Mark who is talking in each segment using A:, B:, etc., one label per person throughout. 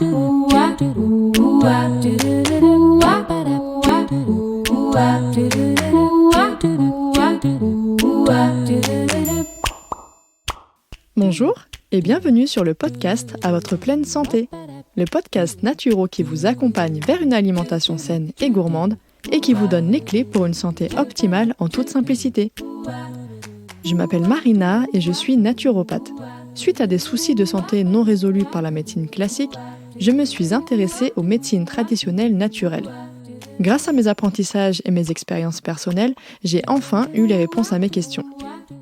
A: Bonjour et bienvenue sur le podcast À votre pleine santé, le podcast naturo qui vous accompagne vers une alimentation saine et gourmande et qui vous donne les clés pour une santé optimale en toute simplicité. Je m'appelle Marina et je suis naturopathe. Suite à des soucis de santé non résolus par la médecine classique, je me suis intéressée aux médecines traditionnelles naturelles. Grâce à mes apprentissages et mes expériences personnelles, j'ai enfin eu les réponses à mes questions.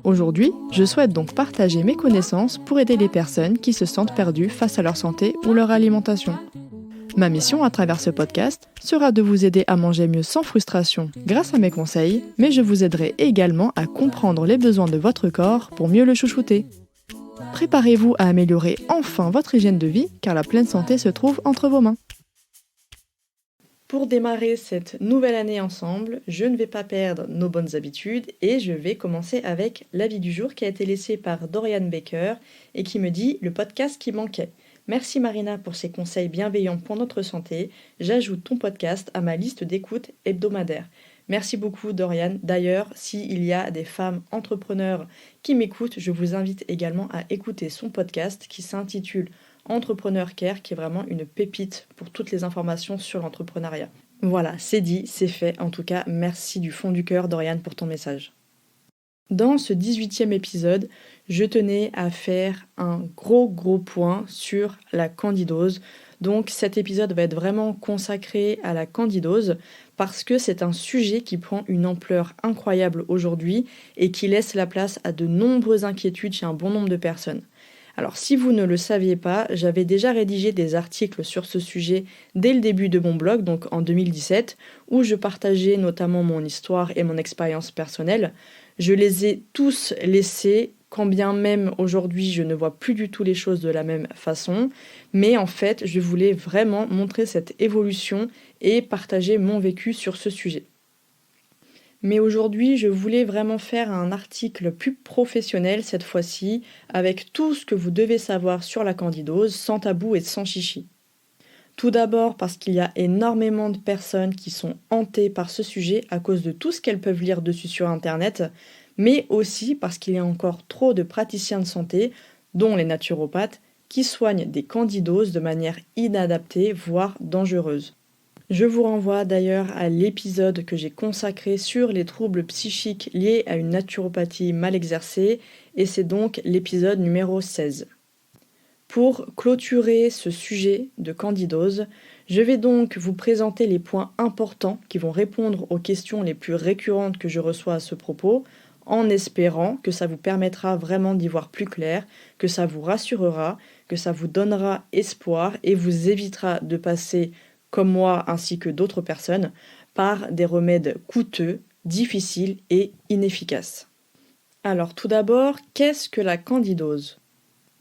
A: Aujourd'hui, je souhaite donc partager mes connaissances pour aider les personnes qui se sentent perdues face à leur santé ou leur alimentation. Ma mission à travers ce podcast sera de vous aider à manger mieux sans frustration grâce à mes conseils, mais je vous aiderai également à comprendre les besoins de votre corps pour mieux le chouchouter. Préparez-vous à améliorer enfin votre hygiène de vie car la pleine santé se trouve entre vos mains. Pour démarrer cette nouvelle année ensemble, je ne vais pas perdre nos bonnes habitudes et je vais commencer avec l'avis du jour qui a été laissé par Dorian Baker et qui me dit « Le podcast qui manquait ». Merci Marina pour ces conseils bienveillants pour notre santé. J'ajoute ton podcast à ma liste d'écoute hebdomadaire. Merci beaucoup Dorian. D'ailleurs, s'il y a des femmes entrepreneurs qui m'écoutent, je vous invite également à écouter son podcast qui s'intitule Entrepreneur Care, qui est vraiment une pépite pour toutes les informations sur l'entrepreneuriat. Voilà, c'est dit, c'est fait. En tout cas, merci du fond du cœur Dorian pour ton message. Dans ce 18e épisode, je tenais à faire un gros point sur la candidose. Donc cet épisode va être vraiment consacré à la candidose parce que c'est un sujet qui prend une ampleur incroyable aujourd'hui et qui laisse la place à de nombreuses inquiétudes chez un bon nombre de personnes. Alors si vous ne le saviez pas, j'avais déjà rédigé des articles sur ce sujet dès le début de mon blog, donc en 2017, où je partageais notamment mon histoire et mon expérience personnelle. Je les ai tous laissés, quand bien même aujourd'hui je ne vois plus du tout les choses de la même façon, mais en fait je voulais vraiment montrer cette évolution et partager mon vécu sur ce sujet. Mais aujourd'hui, je voulais vraiment faire un article plus professionnel cette fois-ci, avec tout ce que vous devez savoir sur la candidose, sans tabou et sans chichi. Tout d'abord parce qu'il y a énormément de personnes qui sont hantées par ce sujet à cause de tout ce qu'elles peuvent lire dessus sur Internet, mais aussi parce qu'il y a encore trop de praticiens de santé, dont les naturopathes, qui soignent des candidoses de manière inadaptée, voire dangereuse. Je vous renvoie d'ailleurs à l'épisode que j'ai consacré sur les troubles psychiques liés à une naturopathie mal exercée, et c'est donc l'épisode numéro 16. Pour clôturer ce sujet de candidose, je vais donc vous présenter les points importants qui vont répondre aux questions les plus récurrentes que je reçois à ce propos, en espérant que ça vous permettra vraiment d'y voir plus clair, que ça vous rassurera, que ça vous donnera espoir et vous évitera de passer comme moi ainsi que d'autres personnes, par des remèdes coûteux, difficiles et inefficaces. Alors tout d'abord, qu'est-ce que la candidose ?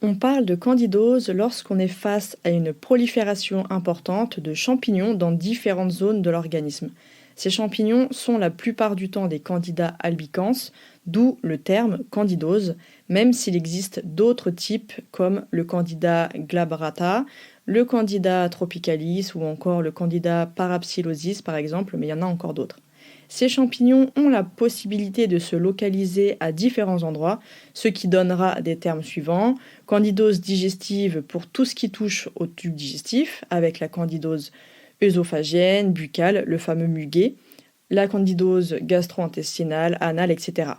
A: On parle de candidose lorsqu'on est face à une prolifération importante de champignons dans différentes zones de l'organisme. Ces champignons sont la plupart du temps des candidats albicans, d'où le terme candidose, même s'il existe d'autres types comme le candida glabrata, le candida tropicalis ou encore le candida parapsilosis par exemple, mais il y en a encore d'autres. Ces champignons ont la possibilité de se localiser à différents endroits, ce qui donnera des termes suivants. Candidose digestive pour tout ce qui touche au tube digestif, avec la candidose œsophagienne, buccale, le fameux muguet, la candidose gastro-intestinale, anale, etc.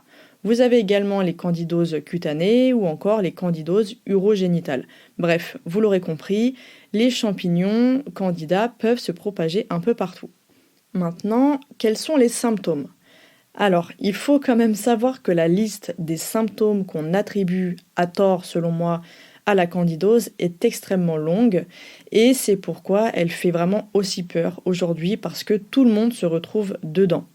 A: Vous avez également les candidoses cutanées ou encore les candidoses urogénitales. Bref, vous l'aurez compris, les champignons candidats peuvent se propager un peu partout. Maintenant, quels sont les symptômes ? Alors, il faut quand même savoir que la liste des symptômes qu'on attribue à tort, selon moi, à la candidose est extrêmement longue et c'est pourquoi elle fait vraiment aussi peur aujourd'hui parce que tout le monde se retrouve dedans.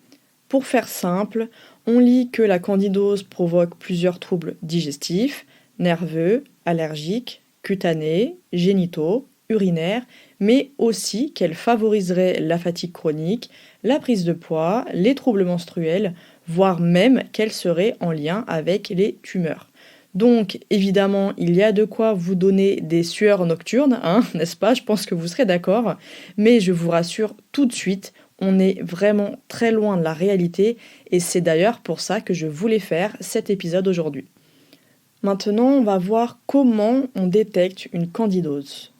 A: Pour faire simple, on lit que la candidose provoque plusieurs troubles digestifs, nerveux, allergiques, cutanés, génitaux, urinaires, mais aussi qu'elle favoriserait la fatigue chronique, la prise de poids, les troubles menstruels, voire même qu'elle serait en lien avec les tumeurs. Donc évidemment, il y a de quoi vous donner des sueurs nocturnes, hein, n'est-ce pas? Je pense que vous serez d'accord, mais je vous rassure tout de suite, on est vraiment très loin de la réalité et c'est d'ailleurs pour ça que je voulais faire cet épisode aujourd'hui. Maintenant, on va voir comment on détecte une candidose.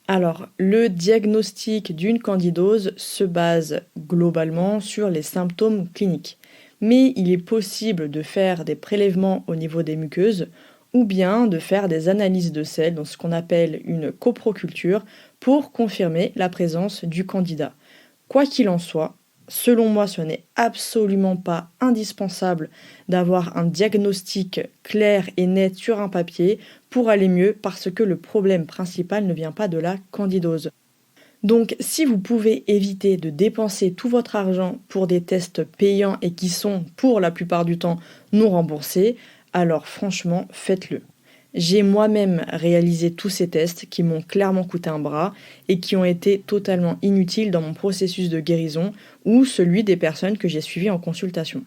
A: Alors, le diagnostic d'une candidose se base globalement sur les symptômes cliniques, mais il est possible de faire des prélèvements au niveau des muqueuses ou bien de faire des analyses de sel dans ce qu'on appelle une coproculture pour confirmer la présence du candida. Quoi qu'il en soit, selon moi, ce n'est absolument pas indispensable d'avoir un diagnostic clair et net sur un papier pour aller mieux parce que le problème principal ne vient pas de la candidose. Donc si vous pouvez éviter de dépenser tout votre argent pour des tests payants et qui sont pour la plupart du temps non remboursés, alors franchement faites-le. J'ai moi-même réalisé tous ces tests qui m'ont clairement coûté un bras et qui ont été totalement inutiles dans mon processus de guérison ou celui des personnes que j'ai suivies en consultation.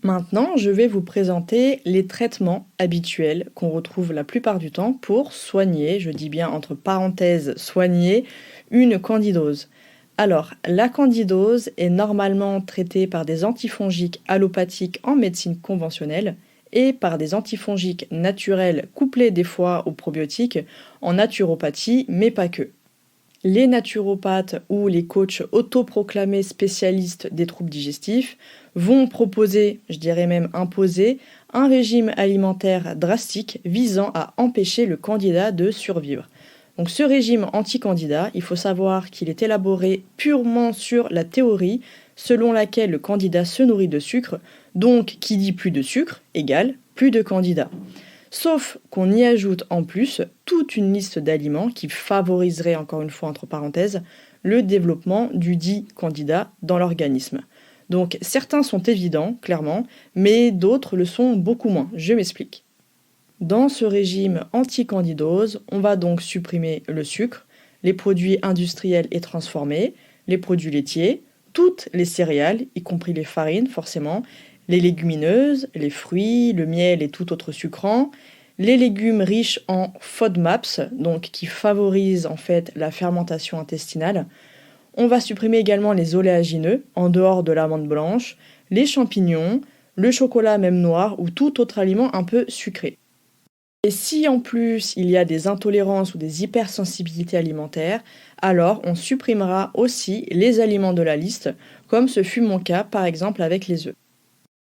A: Maintenant, je vais vous présenter les traitements habituels qu'on retrouve la plupart du temps pour soigner, je dis bien entre parenthèses soigner, une candidose. Alors, la candidose est normalement traitée par des antifongiques allopathiques en médecine conventionnelle et par des antifongiques naturels couplés des fois aux probiotiques en naturopathie, mais pas que. Les naturopathes ou les coachs autoproclamés spécialistes des troubles digestifs vont proposer, je dirais même imposer, un régime alimentaire drastique visant à empêcher le candida de survivre. Donc ce régime anti-candida, il faut savoir qu'il est élaboré purement sur la théorie selon laquelle le candida se nourrit de sucre, donc qui dit plus de sucre égale plus de candida. Sauf qu'on y ajoute en plus toute une liste d'aliments qui favoriseraient, encore une fois entre parenthèses, le développement du dit candida dans l'organisme. Donc certains sont évidents, clairement, mais d'autres le sont beaucoup moins. Je m'explique. Dans ce régime anti-candidose, on va donc supprimer le sucre, les produits industriels et transformés, les produits laitiers, toutes les céréales, y compris les farines forcément, les légumineuses, les fruits, le miel et tout autre sucrant, les légumes riches en FODMAPs, donc qui favorisent en fait la fermentation intestinale. On va supprimer également les oléagineux, en dehors de l'amande blanche, les champignons, le chocolat même noir ou tout autre aliment un peu sucré. Et si en plus il y a des intolérances ou des hypersensibilités alimentaires, alors on supprimera aussi les aliments de la liste, comme ce fut mon cas par exemple avec les œufs.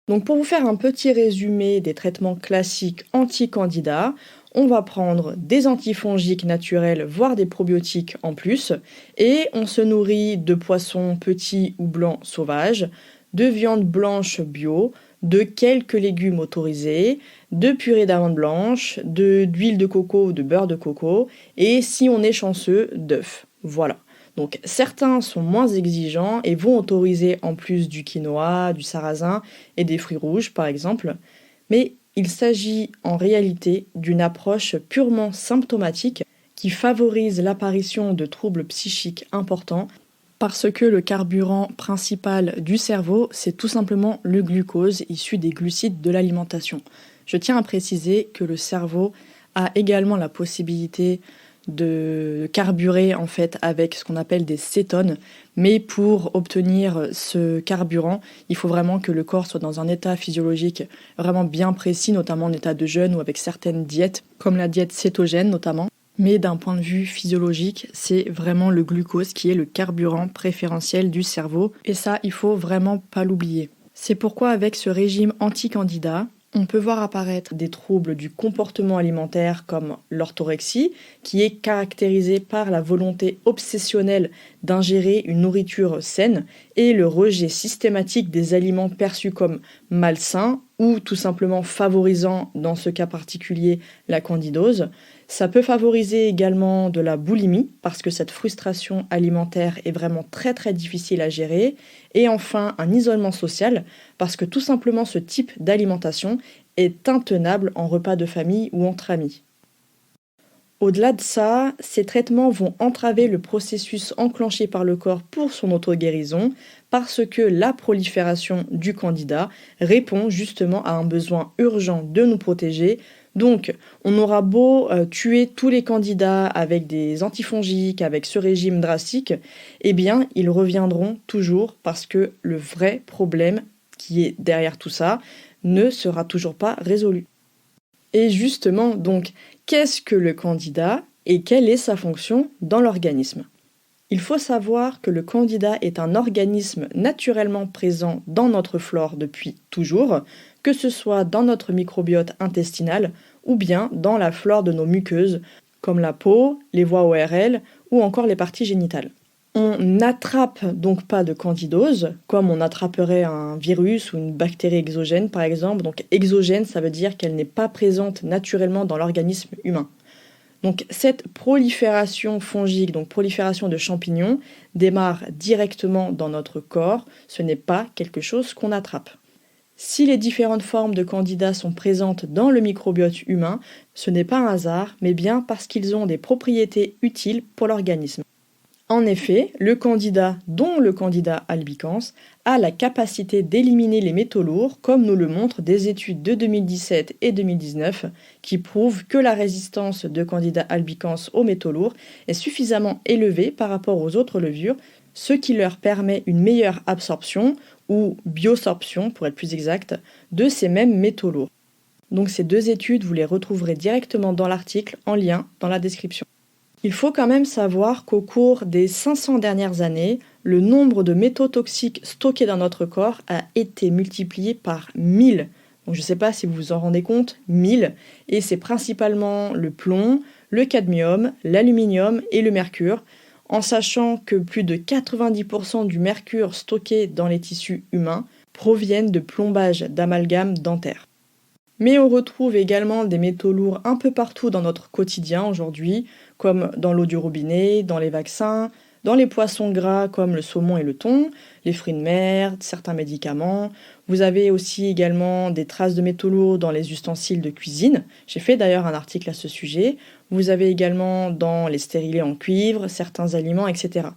A: Donc pour vous faire un petit résumé des traitements classiques anti-candida, on va prendre des antifongiques naturels, voire des probiotiques en plus, et on se nourrit de poissons petits ou blancs sauvages, de viande blanche bio, de quelques légumes autorisés, de purée d'amandes blanches, d'huile de coco ou de beurre de coco, et si on est chanceux, d'œufs. Voilà. Donc certains sont moins exigeants et vont autoriser en plus du quinoa, du sarrasin et des fruits rouges par exemple, mais il s'agit en réalité d'une approche purement symptomatique qui favorise l'apparition de troubles psychiques importants parce que le carburant principal du cerveau, c'est tout simplement le glucose issu des glucides de l'alimentation. Je tiens à préciser que le cerveau a également la possibilité de carburer en fait avec ce qu'on appelle des cétones, mais pour obtenir ce carburant, il faut vraiment que le corps soit dans un état physiologique vraiment bien précis, notamment en état de jeûne ou avec certaines diètes, comme la diète cétogène notamment. Mais d'un point de vue physiologique, c'est vraiment le glucose qui est le carburant préférentiel du cerveau, et ça, il faut vraiment pas l'oublier. C'est pourquoi avec ce régime anti-candida, on peut voir apparaître des troubles du comportement alimentaire comme l'orthorexie, qui est caractérisée par la volonté obsessionnelle d'ingérer une nourriture saine et le rejet systématique des aliments perçus comme malsains ou tout simplement favorisant, dans ce cas particulier, la candidose. Ça peut favoriser également de la boulimie, parce que cette frustration alimentaire est vraiment très très difficile à gérer. Et enfin, un isolement social, parce que tout simplement ce type d'alimentation est intenable en repas de famille ou entre amis. Au-delà de ça, ces traitements vont entraver le processus enclenché par le corps pour son auto-guérison, parce que la prolifération du candida répond justement à un besoin urgent de nous protéger Donc, on aura beau tuer tous les candidats avec des antifongiques, avec ce régime drastique, eh bien, ils reviendront toujours parce que le vrai problème qui est derrière tout ça ne sera toujours pas résolu. Et justement, donc, qu'est-ce que le candida et quelle est sa fonction dans l'organisme ? Il faut savoir que le candida est un organisme naturellement présent dans notre flore depuis toujours, que ce soit dans notre microbiote intestinal ou bien dans la flore de nos muqueuses, comme la peau, les voies ORL ou encore les parties génitales. On n'attrape donc pas de candidose, comme on attraperait un virus ou une bactérie exogène par exemple. Donc exogène, ça veut dire qu'elle n'est pas présente naturellement dans l'organisme humain. Donc cette prolifération fongique, donc prolifération de champignons, démarre directement dans notre corps, ce n'est pas quelque chose qu'on attrape. Si les différentes formes de candida sont présentes dans le microbiote humain, ce n'est pas un hasard, mais bien parce qu'ils ont des propriétés utiles pour l'organisme. En effet, le candida, dont le candida albicans, a la capacité d'éliminer les métaux lourds, comme nous le montrent des études de 2017 et 2019, qui prouvent que la résistance de candida albicans aux métaux lourds est suffisamment élevée par rapport aux autres levures, ce qui leur permet une meilleure absorption, ou biosorption pour être plus exact, de ces mêmes métaux lourds. Donc ces deux études, vous les retrouverez directement dans l'article en lien dans la description. Il faut quand même savoir qu'au cours des 500 dernières années, le nombre de métaux toxiques stockés dans notre corps a été multiplié par 1000. Donc je ne sais pas si vous vous en rendez compte, 1000. Et c'est principalement le plomb, le cadmium, l'aluminium et le mercure, en sachant que plus de 90% du mercure stocké dans les tissus humains proviennent de plombage d'amalgame dentaire. Mais on retrouve également des métaux lourds un peu partout dans notre quotidien aujourd'hui, comme dans l'eau du robinet, dans les vaccins, dans les poissons gras comme le saumon et le thon, les fruits de mer, certains médicaments. Vous avez aussi également des traces de métaux lourds dans les ustensiles de cuisine. J'ai fait d'ailleurs un article à ce sujet. Vous avez également dans les stérilés en cuivre, certains aliments, etc.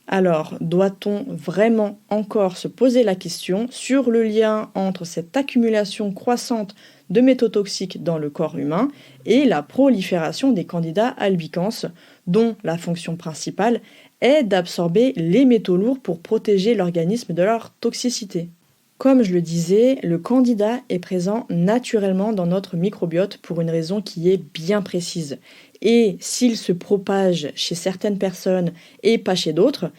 A: Alors, doit-on vraiment encore se poser la question sur le lien entre cette accumulation croissante de métaux toxiques dans le corps humain et la prolifération des candida albicans, dont la fonction principale est d'absorber les métaux lourds pour protéger l'organisme de leur toxicité. Comme je le disais, le candida est présent naturellement dans notre microbiote pour une raison qui est bien précise. Et s'il se propage chez certaines personnes et pas chez d'autres,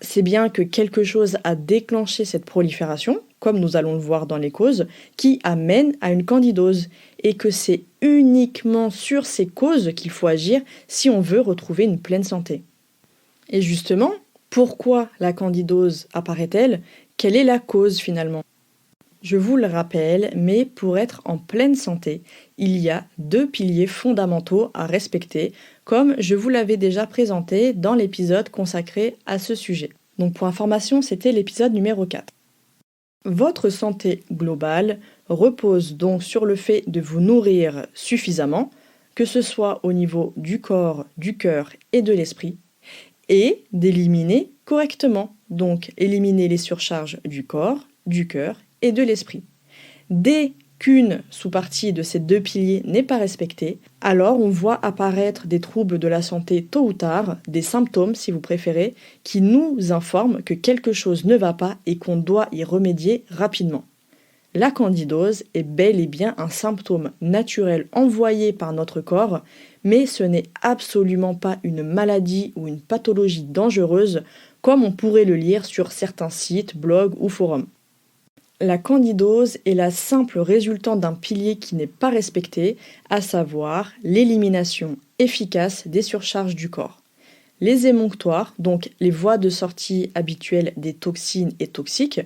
A: c'est bien que quelque chose a déclenché cette prolifération, comme nous allons le voir dans les causes, qui amène à une candidose, et que c'est uniquement sur ces causes qu'il faut agir si on veut retrouver une pleine santé. Et justement, pourquoi la candidose apparaît-elle ? Quelle est la cause finalement ? Je vous le rappelle, mais pour être en pleine santé, il y a 2 piliers fondamentaux à respecter, comme je vous l'avais déjà présenté dans l'épisode consacré à ce sujet. Donc pour information, c'était l'épisode numéro 4. Votre santé globale repose donc sur le fait de vous nourrir suffisamment, que ce soit au niveau du corps, du cœur et de l'esprit, et d'éliminer correctement, donc éliminer les surcharges du corps, du cœur et de l'esprit. Dès qu'une sous-partie de ces 2 piliers n'est pas respectée, alors on voit apparaître des troubles de la santé tôt ou tard, des symptômes si vous préférez, qui nous informent que quelque chose ne va pas et qu'on doit y remédier rapidement. La candidose est bel et bien un symptôme naturel envoyé par notre corps, mais ce n'est absolument pas une maladie ou une pathologie dangereuse comme on pourrait le lire sur certains sites, blogs ou forums. La candidose est la simple résultante d'un pilier qui n'est pas respecté, à savoir l'élimination efficace des surcharges du corps. Les émonctoires, donc les voies de sortie habituelles des toxines et toxiques,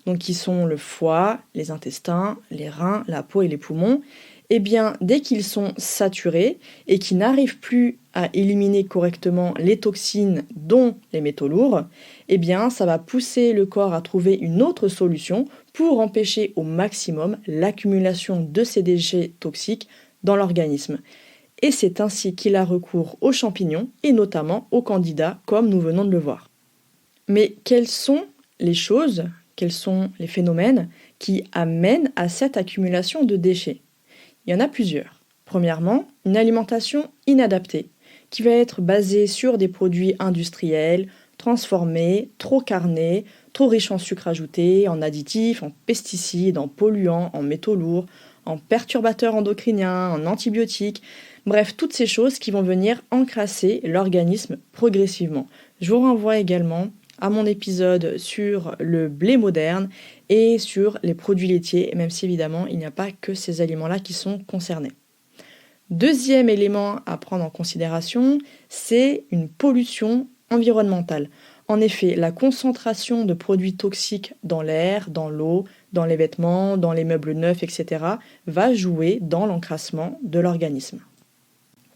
A: donc qui sont le foie, les intestins, les reins, la peau et les poumons, eh bien, dès qu'ils sont saturés et qu'ils n'arrivent plus à éliminer correctement les toxines, dont les métaux lourds, eh bien, ça va pousser le corps à trouver une autre solution pour empêcher au maximum l'accumulation de ces déchets toxiques dans l'organisme. Et c'est ainsi qu'il a recours aux champignons et notamment aux candidats, comme nous venons de le voir. Mais quelles sont les choses, quels sont les phénomènes qui amènent à cette accumulation de déchets ? Il y en a plusieurs. Premièrement, une alimentation inadaptée, qui va être basée sur des produits industriels, transformés, trop carnés, trop riches en sucre ajouté, en additifs, en pesticides, en polluants, en métaux lourds, en perturbateurs endocriniens, en antibiotiques, bref, toutes ces choses qui vont venir encrasser l'organisme progressivement. Je vous renvoie également à mon épisode sur le blé moderne et sur les produits laitiers, même si évidemment il n'y a pas que ces aliments-là qui sont concernés. Deuxième élément à prendre en considération, c'est une pollution environnementale. En effet, la concentration de produits toxiques dans l'air, dans l'eau, dans les vêtements, dans les meubles neufs, etc. va jouer dans l'encrassement de l'organisme.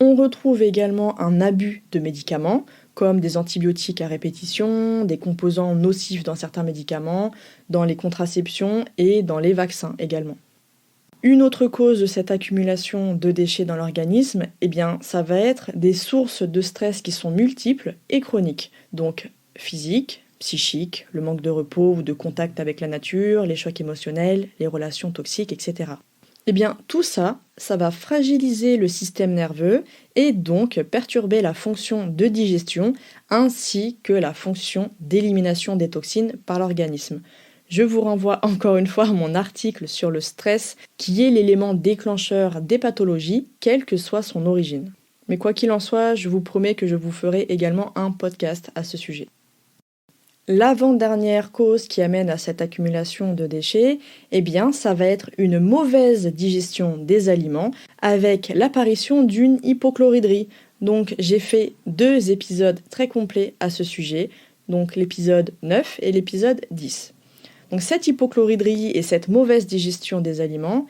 A: On retrouve également un abus de médicaments, comme des antibiotiques à répétition, des composants nocifs dans certains médicaments, dans les contraceptions et dans les vaccins également. Une autre cause de cette accumulation de déchets dans l'organisme, ça va être des sources de stress qui sont multiples et chroniques, donc physiques, psychiques, le manque de repos ou de contact avec la nature, les chocs émotionnels, les relations toxiques, etc. Tout ça va fragiliser le système nerveux et donc perturber la fonction de digestion ainsi que la fonction d'élimination des toxines par l'organisme. Je vous renvoie encore une fois à mon article sur le stress qui est l'élément déclencheur des pathologies, quelle que soit son origine. Mais quoi qu'il en soit, je vous promets que je vous ferai également un podcast à ce sujet. L'avant-dernière cause qui amène à cette accumulation de déchets, ça va être une mauvaise digestion des aliments avec l'apparition d'une hypochloridrie. Donc j'ai fait 2 épisodes très complets à ce sujet, donc l'épisode 9 et l'épisode 10. Donc cette hypochloridrie et cette mauvaise digestion des aliments,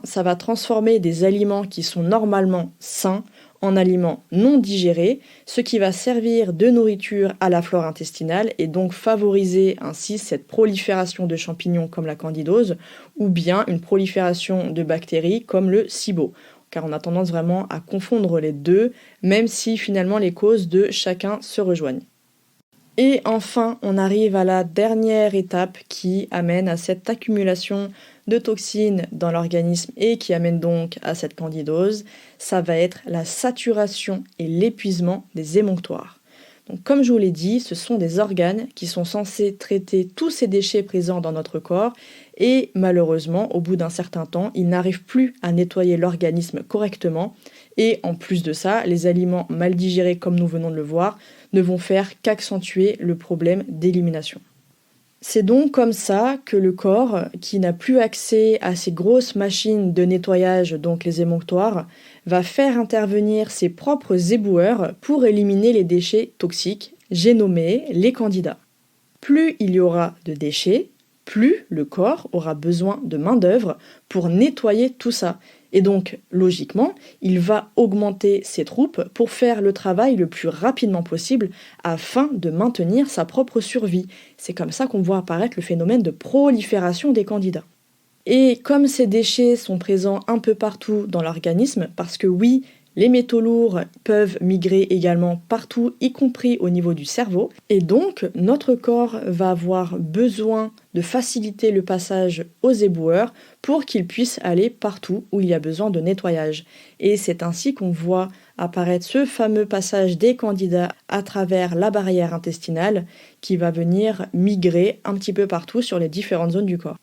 A: ça va transformer des aliments qui sont normalement sains en aliments non digérés, ce qui va servir de nourriture à la flore intestinale et donc favoriser ainsi cette prolifération de champignons comme la candidose ou bien une prolifération de bactéries comme le SIBO. Car on a tendance vraiment à confondre les deux, même si finalement les causes de chacun se rejoignent. Et enfin, on arrive à la dernière étape qui amène à cette accumulation de toxines dans l'organisme et qui amène donc à cette candidose, ça va être la saturation et l'épuisement des émonctoires. Donc, comme je vous l'ai dit, ce sont des organes qui sont censés traiter tous ces déchets présents dans notre corps et malheureusement, au bout d'un certain temps, ils n'arrivent plus à nettoyer l'organisme correctement et en plus de ça, les aliments mal digérés comme nous venons de le voir ne vont faire qu'accentuer le problème d'élimination. C'est donc comme ça que le corps, qui n'a plus accès à ces grosses machines de nettoyage, donc les émonctoires, va faire intervenir ses propres éboueurs pour éliminer les déchets toxiques, j'ai nommé les candidats. Plus il y aura de déchets, plus le corps aura besoin de main-d'œuvre pour nettoyer tout ça. Et donc, logiquement, il va augmenter ses troupes pour faire le travail le plus rapidement possible afin de maintenir sa propre survie. C'est comme ça qu'on voit apparaître le phénomène de prolifération des candidats. Et comme ces déchets sont présents un peu partout dans l'organisme, parce que oui, les métaux lourds peuvent migrer également partout, y compris au niveau du cerveau. Et donc, notre corps va avoir besoin de faciliter le passage aux éboueurs pour qu'ils puissent aller partout où il y a besoin de nettoyage. Et c'est ainsi qu'on voit apparaître ce fameux passage des candidats à travers la barrière intestinale qui va venir migrer un petit peu partout sur les différentes zones du corps.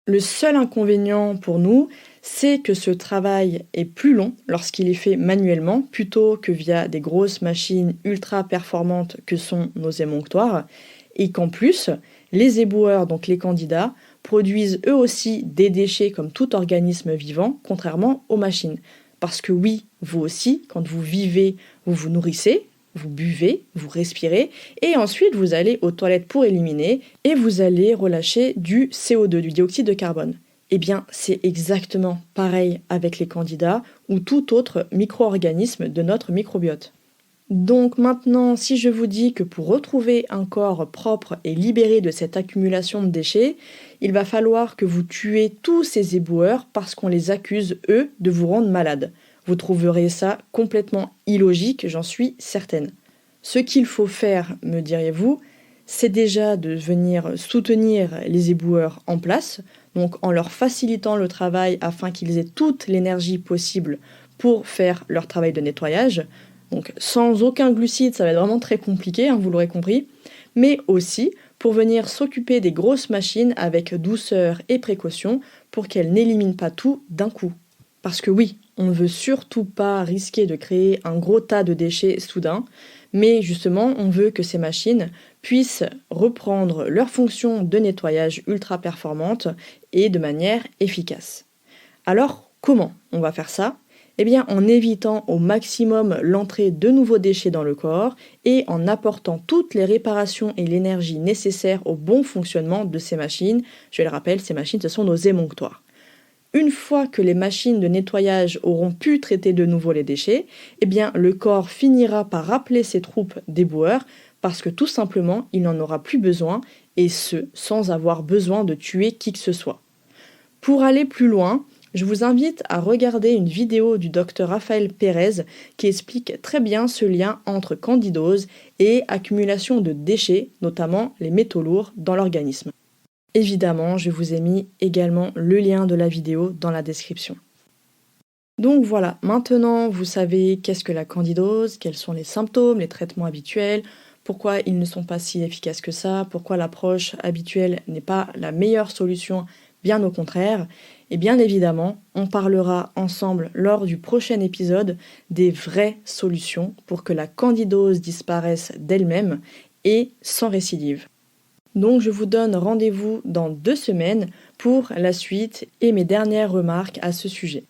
A: Le seul inconvénient pour nous, c'est que ce travail est plus long lorsqu'il est fait manuellement plutôt que via des grosses machines ultra performantes que sont nos émonctoires et qu'en plus, les éboueurs, donc les candidats, produisent eux aussi des déchets comme tout organisme vivant, contrairement aux machines. Parce que oui, vous aussi, quand vous vivez, vous vous nourrissez, vous buvez, vous respirez, et ensuite vous allez aux toilettes pour éliminer, et vous allez relâcher du CO2, du dioxyde de carbone. C'est exactement pareil avec les candidats ou tout autre micro-organisme de notre microbiote. Donc maintenant, si je vous dis que pour retrouver un corps propre et libéré de cette accumulation de déchets, il va falloir que vous tuez tous ces éboueurs parce qu'on les accuse, eux, de vous rendre malade. Vous trouverez ça complètement illogique, j'en suis certaine. Ce qu'il faut faire, me diriez-vous, c'est déjà de venir soutenir les éboueurs en place, donc en leur facilitant le travail afin qu'ils aient toute l'énergie possible pour faire leur travail de nettoyage. Donc sans aucun glucide, ça va être vraiment très compliqué, vous l'aurez compris, mais aussi pour venir s'occuper des grosses machines avec douceur et précaution pour qu'elles n'éliminent pas tout d'un coup. Parce que oui, on ne veut surtout pas risquer de créer un gros tas de déchets soudain, mais justement, on veut que ces machines puissent reprendre leur fonction de nettoyage ultra performante et de manière efficace. Alors, comment on va faire ça ? Eh bien, en évitant au maximum l'entrée de nouveaux déchets dans le corps et en apportant toutes les réparations et l'énergie nécessaires au bon fonctionnement de ces machines. Je le rappelle, ces machines, ce sont nos émonctoires. Une fois que les machines de nettoyage auront pu traiter de nouveau les déchets, eh bien, le corps finira par rappeler ses troupes d'éboueurs parce que tout simplement, il n'en aura plus besoin, et ce, sans avoir besoin de tuer qui que ce soit. Pour aller plus loin, je vous invite à regarder une vidéo du docteur Raphaël Pérez qui explique très bien ce lien entre candidose et accumulation de déchets, notamment les métaux lourds, dans l'organisme. Évidemment, je vous ai mis également le lien de la vidéo dans la description. Donc voilà, maintenant vous savez qu'est-ce que la candidose, quels sont les symptômes, les traitements habituels, pourquoi ils ne sont pas si efficaces que ça, pourquoi l'approche habituelle n'est pas la meilleure solution, bien au contraire. Et bien évidemment, on parlera ensemble lors du prochain épisode des vraies solutions pour que la candidose disparaisse d'elle-même et sans récidive. Donc je vous donne rendez-vous dans 2 semaines pour la suite et mes dernières remarques à ce sujet.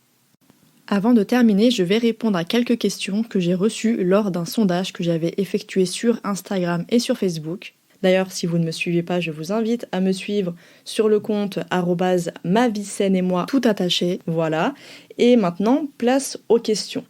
A: Avant de terminer, je vais répondre à quelques questions que j'ai reçues lors d'un sondage que j'avais effectué sur Instagram et sur Facebook. D'ailleurs, si vous ne me suivez pas, je vous invite à me suivre sur le compte @maviesaine-et-moi tout attaché. Voilà. Et maintenant, place aux questions.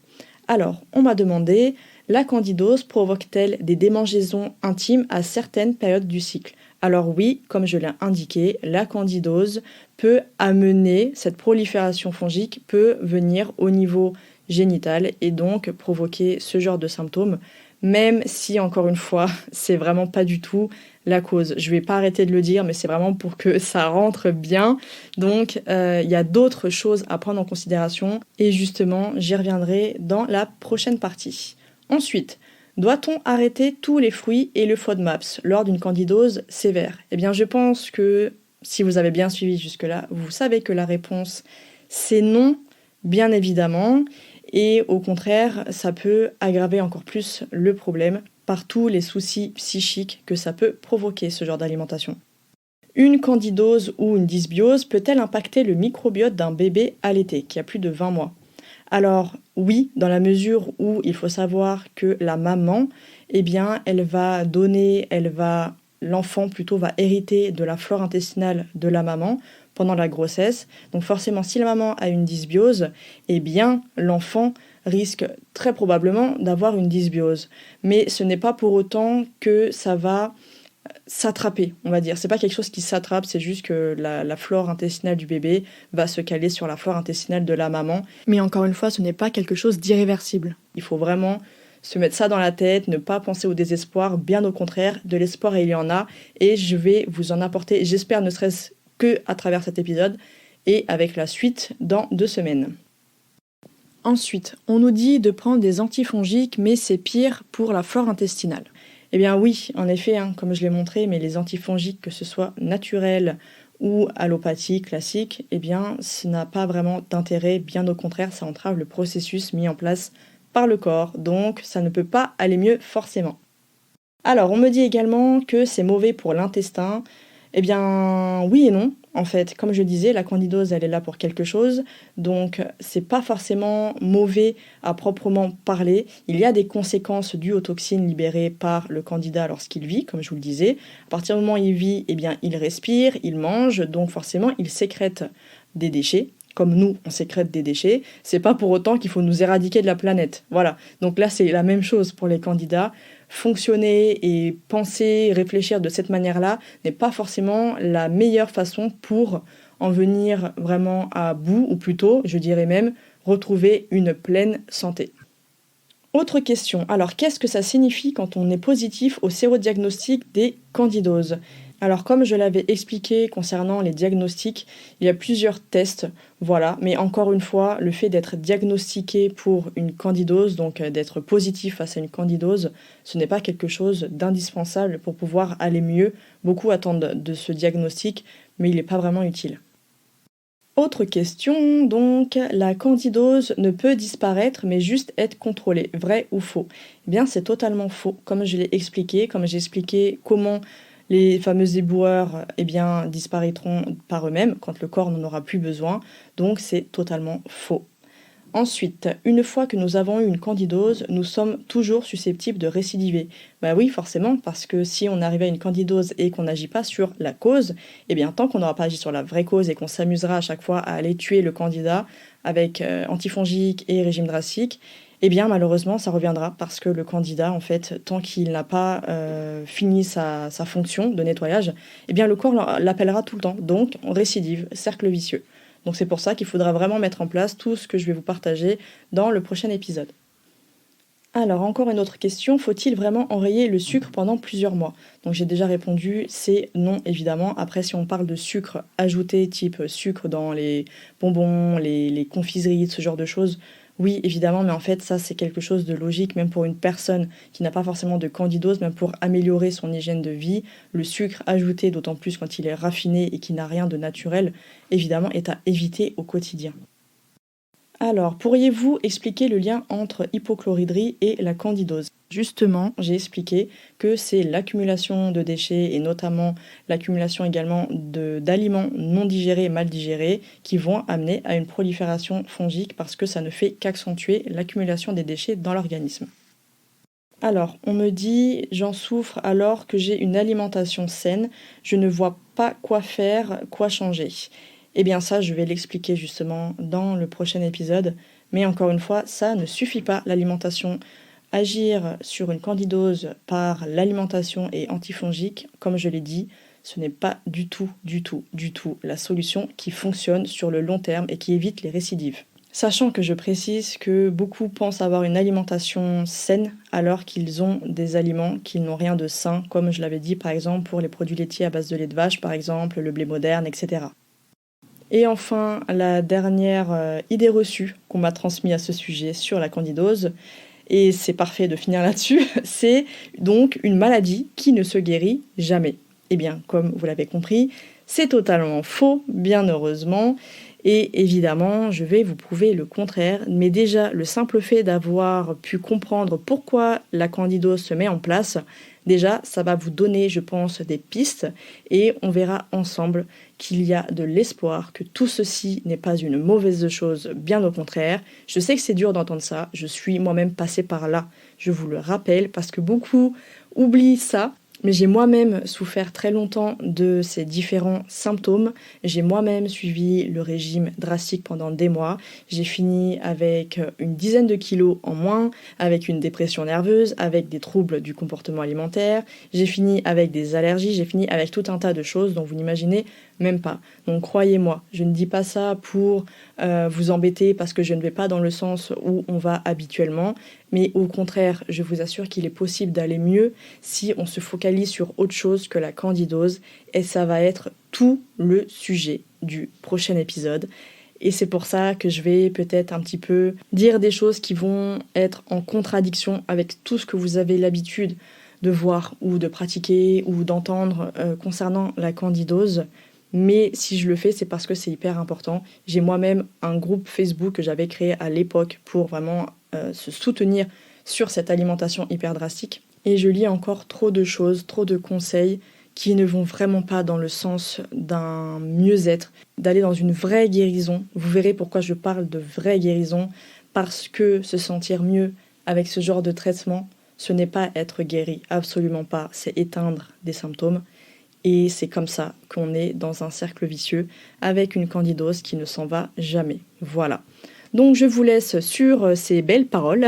A: Alors, on m'a demandé, la candidose provoque-t-elle des démangeaisons intimes à certaines périodes du cycle ? Alors oui, comme je l'ai indiqué, la candidose peut amener, cette prolifération fongique peut venir au niveau génital et donc provoquer ce genre de symptômes, même si, encore une fois, c'est vraiment pas du tout la cause. Je vais pas arrêter de le dire, mais c'est vraiment pour que ça rentre bien. Donc, il y a d'autres choses à prendre en considération et justement, j'y reviendrai dans la prochaine partie. Ensuite, doit-on arrêter tous les fruits et le FODMAPs lors d'une candidose sévère ? Eh bien, je pense que si vous avez bien suivi jusque-là, vous savez que la réponse, c'est non, bien évidemment. Et au contraire, ça peut aggraver encore plus le problème par tous les soucis psychiques que ça peut provoquer, ce genre d'alimentation. Une candidose ou une dysbiose peut-elle impacter le microbiote d'un bébé allaité qui a plus de 20 mois ? Alors oui, dans la mesure où il faut savoir que la maman, eh bien, l'enfant plutôt va hériter de la flore intestinale de la maman pendant la grossesse. Donc forcément, si la maman a une dysbiose, eh bien, l'enfant risque très probablement d'avoir une dysbiose. Mais ce n'est pas pour autant que ça va s'attraper, on va dire. C'est pas quelque chose qui s'attrape, c'est juste que la flore intestinale du bébé va se caler sur la flore intestinale de la maman. Mais encore une fois, ce n'est pas quelque chose d'irréversible. Il faut vraiment se mettre ça dans la tête, ne pas penser au désespoir, bien au contraire, de l'espoir il y en a, et je vais vous en apporter, j'espère ne serait-ce que à travers cet épisode, et avec la suite dans 2 semaines. Ensuite, on nous dit de prendre des antifongiques, mais c'est pire pour la flore intestinale. Eh bien oui, en effet, comme je l'ai montré, mais les antifongiques, que ce soit naturels ou allopathiques, classiques, eh bien, ça n'a pas vraiment d'intérêt, bien au contraire, ça entrave le processus mis en place par le corps, donc ça ne peut pas aller mieux forcément. Alors, on me dit également que c'est mauvais pour l'intestin. Eh bien, oui et non. En fait, comme je disais, la candidose, elle est là pour quelque chose, donc c'est pas forcément mauvais à proprement parler. Il y a des conséquences dues aux toxines libérées par le candidat lorsqu'il vit, comme je vous le disais. À partir du moment où il vit, eh bien, il respire, il mange, donc forcément, il sécrète des déchets. Comme nous, on sécrète des déchets, c'est pas pour autant qu'il faut nous éradiquer de la planète. Voilà. Donc là, c'est la même chose pour les candidats. Fonctionner et penser, réfléchir de cette manière-là n'est pas forcément la meilleure façon pour en venir vraiment à bout, ou plutôt, je dirais même, retrouver une pleine santé. Autre question, alors qu'est-ce que ça signifie quand on est positif au sérodiagnostic des candidoses? Alors comme je l'avais expliqué concernant les diagnostics, il y a plusieurs tests, voilà, mais encore une fois, le fait d'être diagnostiqué pour une candidose, donc d'être positif face à une candidose, ce n'est pas quelque chose d'indispensable pour pouvoir aller mieux. Beaucoup attendent de ce diagnostic, mais il n'est pas vraiment utile. Autre question, donc, la candidose ne peut disparaître mais juste être contrôlée, vrai ou faux? Eh bien, c'est totalement faux, comme je l'ai expliqué, comme j'ai expliqué comment les fameux éboueurs eh bien, disparaîtront par eux-mêmes quand le corps n'en aura plus besoin, donc c'est totalement faux. Ensuite, une fois que nous avons eu une candidose, nous sommes toujours susceptibles de récidiver. Bah oui, forcément, parce que si on arrive à une candidose et qu'on n'agit pas sur la cause, eh bien tant qu'on n'aura pas agi sur la vraie cause et qu'on s'amusera à chaque fois à aller tuer le candidat avec antifongique et régime drastique, eh bien malheureusement ça reviendra parce que le candidat, en fait, tant qu'il n'a pas fini sa fonction de nettoyage, eh bien le corps l'appellera tout le temps. Donc on récidive, cercle vicieux. Donc c'est pour ça qu'il faudra vraiment mettre en place tout ce que je vais vous partager dans le prochain épisode. Alors encore une autre question, faut-il vraiment enrayer le sucre pendant plusieurs mois? Donc j'ai déjà répondu, c'est non évidemment. Après si on parle de sucre ajouté, type sucre dans les bonbons, les confiseries, ce genre de choses, oui évidemment, mais en fait ça c'est quelque chose de logique, même pour une personne qui n'a pas forcément de candidose, même pour améliorer son hygiène de vie, le sucre ajouté, d'autant plus quand il est raffiné et qui n'a rien de naturel, évidemment est à éviter au quotidien. Alors, pourriez-vous expliquer le lien entre hypochloridrie et la candidose? Justement, j'ai expliqué que c'est l'accumulation de déchets et notamment l'accumulation également d'aliments non digérés, mal digérés, qui vont amener à une prolifération fongique parce que ça ne fait qu'accentuer l'accumulation des déchets dans l'organisme. Alors, on me dit, j'en souffre alors que j'ai une alimentation saine, je ne vois pas quoi faire, quoi changer. Eh bien ça, je vais l'expliquer justement dans le prochain épisode. Mais encore une fois, ça ne suffit pas, l'alimentation. Agir sur une candidose par l'alimentation et antifongique, comme je l'ai dit, ce n'est pas du tout la solution qui fonctionne sur le long terme et qui évite les récidives. Sachant que je précise que beaucoup pensent avoir une alimentation saine alors qu'ils ont des aliments qui n'ont rien de sain, comme je l'avais dit par exemple pour les produits laitiers à base de lait de vache, par exemple le blé moderne, etc. Et enfin, la dernière idée reçue qu'on m'a transmise à ce sujet sur la candidose, et c'est parfait de finir là-dessus, c'est donc une maladie qui ne se guérit jamais. Eh bien, comme vous l'avez compris, c'est totalement faux, bien heureusement, et évidemment, je vais vous prouver le contraire, mais déjà, le simple fait d'avoir pu comprendre pourquoi la candidose se met en place, déjà, ça va vous donner, je pense, des pistes, et on verra ensemble qu'il y a de l'espoir, que tout ceci n'est pas une mauvaise chose, bien au contraire. Je sais que c'est dur d'entendre ça, je suis moi-même passée par là, je vous le rappelle, parce que beaucoup oublient ça, mais j'ai moi-même souffert très longtemps de ces différents symptômes. J'ai moi-même suivi le régime drastique pendant des mois. J'ai fini avec une dizaine de kilos en moins, avec une dépression nerveuse, avec des troubles du comportement alimentaire. J'ai fini avec des allergies, j'ai fini avec tout un tas de choses dont vous n'imaginez même pas. Donc croyez-moi, je ne dis pas ça pour vous embêter parce que je ne vais pas dans le sens où on va habituellement, mais au contraire, je vous assure qu'il est possible d'aller mieux si on se focalise sur autre chose que la candidose, et ça va être tout le sujet du prochain épisode. Et c'est pour ça que je vais peut-être un petit peu dire des choses qui vont être en contradiction avec tout ce que vous avez l'habitude de voir ou de pratiquer ou d'entendre concernant la candidose. Mais si je le fais, c'est parce que c'est hyper important. J'ai moi-même un groupe Facebook que j'avais créé à l'époque pour vraiment se soutenir sur cette alimentation hyper drastique. Et je lis encore trop de choses, trop de conseils qui ne vont vraiment pas dans le sens d'un mieux-être, d'aller dans une vraie guérison. Vous verrez pourquoi je parle de vraie guérison, parce que se sentir mieux avec ce genre de traitement, ce n'est pas être guéri, absolument pas, c'est éteindre des symptômes. Et c'est comme ça qu'on est dans un cercle vicieux avec une candidose qui ne s'en va jamais. Voilà. Donc je vous laisse sur ces belles paroles.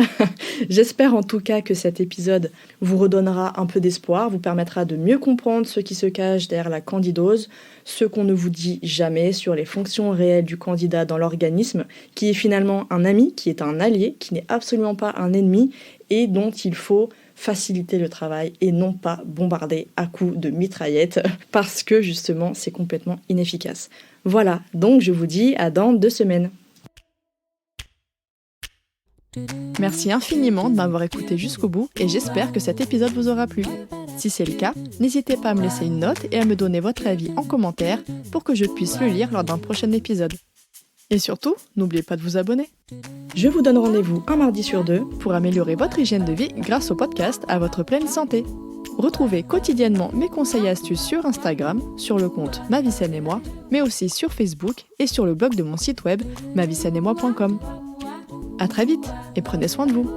A: J'espère en tout cas que cet épisode vous redonnera un peu d'espoir, vous permettra de mieux comprendre ce qui se cache derrière la candidose, ce qu'on ne vous dit jamais sur les fonctions réelles du candidat dans l'organisme, qui est finalement un ami, qui est un allié, qui n'est absolument pas un ennemi et dont il faut faciliter le travail et non pas bombarder à coups de mitraillettes parce que justement c'est complètement inefficace. Voilà, donc je vous dis à dans 2 semaines. Merci infiniment de m'avoir écouté jusqu'au bout et j'espère que cet épisode vous aura plu. Si c'est le cas, n'hésitez pas à me laisser une note et à me donner votre avis en commentaire pour que je puisse le lire lors d'un prochain épisode. Et surtout, n'oubliez pas de vous abonner. Je vous donne rendez-vous un mardi sur 2 pour améliorer votre hygiène de vie grâce au podcast À votre pleine santé. Retrouvez quotidiennement mes conseils et astuces sur Instagram, sur le compte Ma Vie Saine et Moi, mais aussi sur Facebook et sur le blog de mon site web maviesaine-et-moi.com. À très vite et prenez soin de vous.